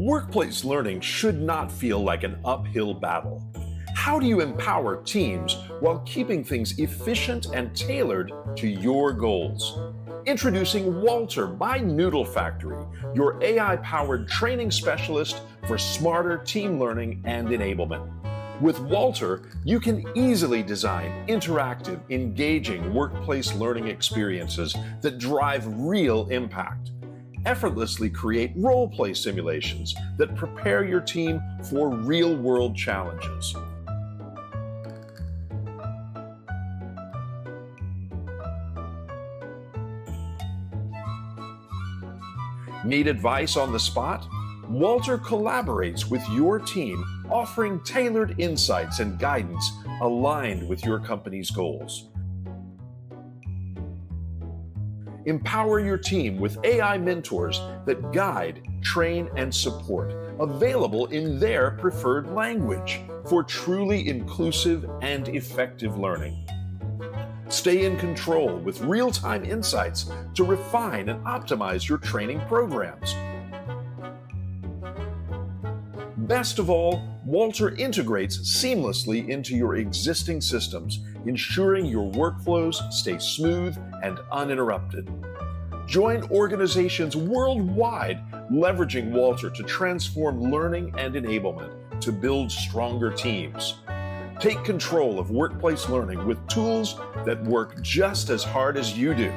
Workplace learning should not feel like an uphill battle. How do you empower teams while keeping things efficient and tailored to your goals? Introducing Walter by Noodle Factory, your AI-powered training specialist for smarter team learning and enablement. With Walter, you can easily design interactive, engaging workplace learning experiences that drive real impact. Effortlessly create role-play simulations that prepare your team for real-world challenges. Need advice on the spot? Walter collaborates with your team, offering tailored insights and guidance aligned with your company's goals. Empower your team with AI mentors that guide, train, and support, available in their preferred language for truly inclusive and effective learning. Stay in control with real-time insights to refine and optimize your training programs. Best of all, Walter integrates seamlessly into your existing systems, ensuring your workflows stay smooth and uninterrupted. Join organizations worldwide leveraging Walter to transform learning and enablement to build stronger teams. Take control of workplace learning with tools that work just as hard as you do.